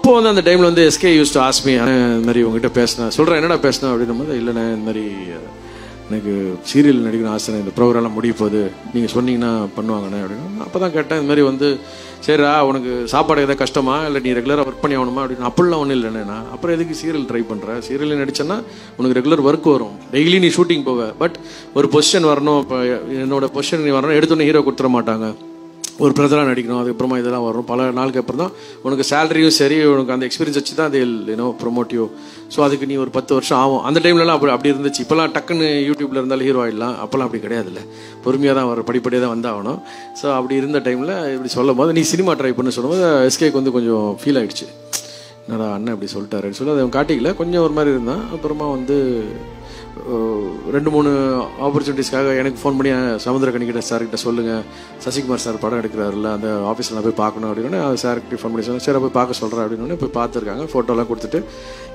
அப்போ வந்து அந்த டைமில் வந்து எஸ்கே யூஸ் டு ஆஸ்மி இந்த மாதிரி உங்ககிட்ட பேசினேன் சொல்கிறேன் என்னடா பேசினேன் அப்படின்னும் போது இல்லைண்ணே இந்த மாதிரி எனக்கு சீரியல் நடிக்கணும் ஆசை இந்த ப்ரோக்ராம்லாம் முடிய போகுது நீங்கள் சொன்னீங்கன்னா பண்ணுவாங்கண்ணே அப்படின்னு. அப்போ தான் கேட்டேன் இந்த மாதிரி வந்து சரிடா உனக்கு சாப்பாடு எதாவது கஷ்டமா இல்லை நீ ரெகுலராக ஒர்க் பண்ணி ஆகணுமா அப்படின்னு. அப்படிலாம் ஒன்றும் இல்லைண்ணே நான் அப்புறம் எதுக்கு சீரியல் ட்ரை பண்ணுறேன் சீரியல் நடிச்சேன்னா உனக்கு ரெகுலர் ஒர்க் வரும் டெய்லி நீ ஷூட்டிங் போவ பட் ஒரு பொசிஷன் வரணும். இப்போ என்னோட பொசிஷன் நீ வரணும் எடுத்தோன்னே ஹீரோ கொடுத்துட மாட்டாங்க ஒரு பிரதராக நடிக்கணும் அதுக்கப்புறமா இதெல்லாம் வரும் பல நாளுக்கு அப்புறம் தான் உனக்கு சேலரியும் சரி உனக்கு அந்த எக்ஸ்பீரியன்ஸ் வச்சு தான் அது ப்ரொமோட்டிவ். ஸோ அதுக்கு நீ ஒரு 10 வருஷம் ஆகும். அந்த டைம்லலாம் அப்படி இருந்துச்சு. இப்போலாம் டக்குன்னு யூடியூப்ல இருந்தாலும் ஹீரோ ஆகிடலாம் அப்போல்லாம் அப்படி கிடையாதுல்ல பொறுமையாக தான் வர படிப்படியாக தான் வந்தாகணும். ஸோ அப்படி இருந்த டைமில் இப்படி சொல்லும் போது நீ சினிமா ட்ரை பண்ண சொல்லும்போது எஸ்கேக்கு வந்து கொஞ்சம் ஃபீல் ஆகிடுச்சு என்னடா அண்ணன் இப்படி சொல்லிட்டாருன்னு சொல்லி அதை காட்டிக்கல கொஞ்சம் ஒரு மாதிரி இருந்தான். அப்புறமா வந்து 2-3 ஆப்பர்ச்சுனிட்டிஸ்க்காக எனக்கு ஃபோன் பண்ணி சமுத்திரக்கனிக்கிட்ட சார்கிட்ட சொல்லுங்கள் சசிகுமார் சார் படம் எடுக்கிறாருல்ல அந்த ஆஃபீஸில் நான் போய் பார்க்கணும் அப்படின்னு சார்கிட்ட ஃபோன் பண்ணி சொன்னேன் சரி போய் பார்க்க சொல்கிறேன் அப்படின்னு போய் பார்த்துருக்காங்க ஃபோட்டோலாம் கொடுத்துட்டு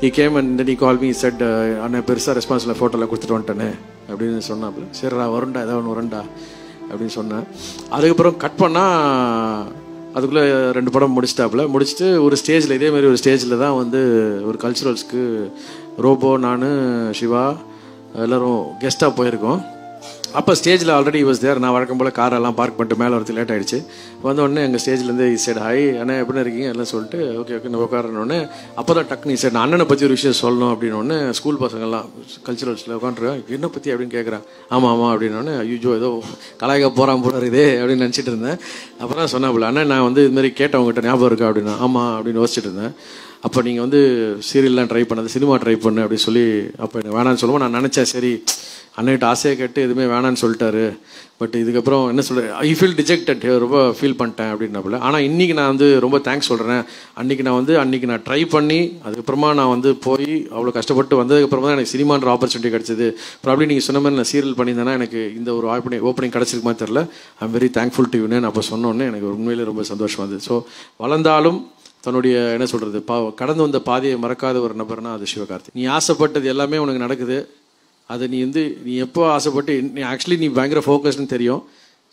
ஈ கேம் அண்ட் நீ கால் மீ செட் அண்ணன் பெருசாக ரெஸ்பான்ஸில் ஃபோட்டோலாம் கொடுத்துட்டு வந்துட்டேனே அப்படின்னு சொன்னாப்புல சரிடா வருண்டா ஏதாவது ஒன்று வரண்டா அப்படின்னு சொன்னேன். அதுக்கப்புறம் கட் பண்ணால் அதுக்குள்ளே 2 படம் முடிச்சுட்டு ஒரு ஸ்டேஜில் இதேமாதிரி ஒரு ஸ்டேஜில் தான் வந்து ஒரு கல்ச்சுரல்ஸ்க்கு ரோபோ நான் சிவா எல்லோரும் கெஸ்ட்டாக போயிருக்கோம். அப்போ ஸ்டேஜில் ஆல்ரெடி வாஸ் தேர். நான் வழக்கம் போல் காரெல்லாம் பார்க் பண்ணிட்டு மேலே வரது லேட் ஆகிடுச்சு. வந்தோடனே எங்கள் ஸ்டேஜ்லேருந்து சைடு ஹாய் அண்ணா எப்படி இருக்கீங்க எல்லாம் சொல்லிட்டு ஓகே நம்ம உட்காரனோடனே அப்போ தான் டக்குனு சைடு நான் அண்ணனை பற்றி ஒரு விஷயம் சொல்லணும் அப்படின்னோடனே ஸ்கூல் பசங்கள்லாம் கல்ச்சுரல்ஸில் உட்காந்துருக்கேன் என்ன பற்றி அப்படின்னு கேட்குறேன். ஆமாம் அப்படின்னோடனே ஐயோ ஏதோ கலாய்க்க போகிறான் போகிறார் இதே அப்படின்னு நினச்சிட்டு இருந்தேன். அப்புறம் சொன்னாப்புல அண்ணா நான் வந்து இதுமாதிரி கேட்டவங்ககிட்ட ஞாபகம் இருக்கா அப்படின்னா ஆமாம் அப்படின்னு யோசிச்சுட்டு இருந்தேன். அப்போ நீங்கள் வந்து சீரியல்லாம் ட்ரை பண்ணது சினிமா ட்ரை பண்ணு அப்படின்னு சொல்லி அப்போ எனக்கு வேணான்னு சொல்லுவோம். நான் நினச்சேன் சரி அண்ணன்கிட்ட ஆசையை கேட்டு எதுவுமே வேணான்னு சொல்லிட்டாரு பட் இதுக்கப்புறம் என்ன சொல்கிறேன் ஐ ஃபீல் டிஜெக்டட் ரொம்ப ஃபீல் பண்ணிட்டேன் அப்படின்னாப்புல. ஆனால் இன்றைக்கி நான் வந்து ரொம்ப தேங்க்ஸ் சொல்கிறேன். அன்றைக்கி நான் ட்ரை பண்ணி அதுக்கப்புறமா நான் வந்து போய் அவ்வளோ கஷ்டப்பட்டு வந்ததுக்கப்புறமா தான் எனக்கு சினிமான்ற ஆப்பர்ச்சுனிட்டி கிடச்சிது. ப்ராப்ளி நீங்கள் சொன்ன மாதிரி நான் சீரியல் பண்ணியிருந்தேன்னா எனக்கு இந்த ஒரு ஓப்பனிங் கிடச்சிருக்குமா தெரில. I am very thankful to யூன்னு அப்போ சொன்னோன்னே எனக்கு உண்மையிலே ரொம்ப சந்தோஷமாக இருந்தது. ஸோ வளர்ந்தாலும் தன்னுடைய என்ன சொல்கிறது கடந்து வந்த பாதையை மறக்காத ஒரு நபர்னா அது சிவகார்த்திக். நீ ஆசைப்பட்டது எல்லாமே உனக்கு நடக்குது. அதை நீ எப்போ ஆசைப்பட்டு நீ பயங்கர ஃபோக்கஸ்ன்னு தெரியும்.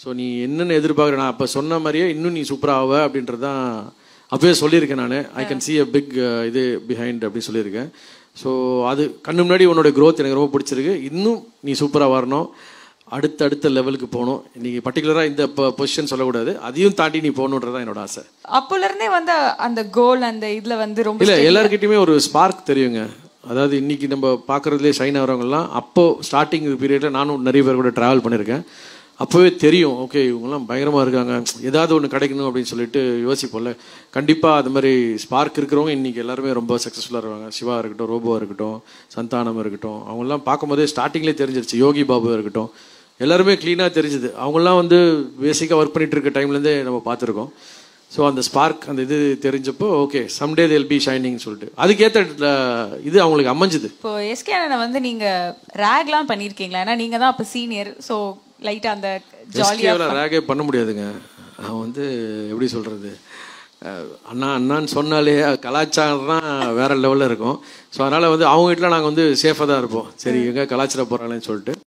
ஸோ நீ என்னென்ன எதிர்பார்க்குற நான் அப்போ சொன்ன மாதிரியே இன்னும் நீ சூப்பராக ஆவ அப்படின்றது தான் அப்போயே சொல்லியிருக்கேன். நான் I can see a big இது பிஹைண்ட் அப்படின்னு சொல்லியிருக்கேன். ஸோ அது கண்ணு முன்னாடி உன்னோட க்ரோத் எனக்கு ரொம்ப பிடிச்சிருக்கு. இன்னும் நீ சூப்பராக வரணும் அடுத்த லெவலுக்கு போகணும். நீங்கள் பர்டிகுலராக இந்த பொசிஷன் சொல்லக்கூடாது அதையும் தாண்டி நீ போகணுன்றதான் என்னோட ஆசை. அப்போலேருந்தே வந்து அந்த கோல் அந்த இதில் வந்து ரொம்ப இல்லை எல்லாருக்கிட்டையுமே ஒரு ஸ்பார்க் தெரியுங்க. அதாவது இன்றைக்கி நம்ம பார்க்குறதுலே ஷைன் ஆகிறவங்கலாம் அப்போது ஸ்டார்டிங் பீரியடில் நானும் நிறைய பேர் கூட ட்ராவல் பண்ணியிருக்கேன். அப்போவே தெரியும் ஓகே இவங்கெல்லாம் பயங்கரமாக இருக்காங்க ஏதாவது ஒன்று கிடைக்கணும் அப்படின்னு சொல்லிட்டு யோசிப்போம்ல. கண்டிப்பாக அது மாதிரி ஸ்பார்க் இருக்கிறவங்க இன்றைக்கி எல்லாருமே ரொம்ப சக்ஸஸ்ஃபுல்லாக இருக்காங்க. சிவா இருக்கட்டும் ரோபோ இருக்கட்டும் சந்தானம் இருக்கட்டும் அவங்கெல்லாம் பார்க்கும்போதே ஸ்டார்டிங்லேயே தெரிஞ்சிருச்சு. யோகி பாபு இருக்கட்டும் எல்லாருமே க்ளீனாக தெரிஞ்சுது. அவங்களாம் வந்து பேசிக்காக ஒர்க் பண்ணிகிட்டு இருக்க டைம்லேருந்தே நம்ம பார்த்துருக்கோம். ஸோ அந்த ஸ்பார்க் அந்த இது தெரிஞ்சப்போ ஓகே சம்டே தேல் பி ஷைனிங்னு சொல்லிட்டு அதுக்கேற்ற இது அவங்களுக்கு அமைஞ்சுது. இப்போ எஸ்கே அண்ணனை வந்து நீங்கள் ரேக்லாம் பண்ணியிருக்கீங்களா? ஏன்னா நீங்கள் தான் அப்போ சீனியர். ஸோ லைட்டாக அந்த ஜாலியாக ரேகே பண்ண முடியாதுங்க. நான் வந்து எப்படி சொல்கிறது அண்ணான்னு சொன்னாலே கலாச்சாரம் தான் வேறு லெவலில் இருக்கும். ஸோ அதனால் வந்து அவங்க வீட்டில் நாங்கள் வந்து சேஃபாக தான் இருப்போம். சரி எங்கே கலாச்சாரம் போகிறாங்களேன்னு சொல்லிட்டு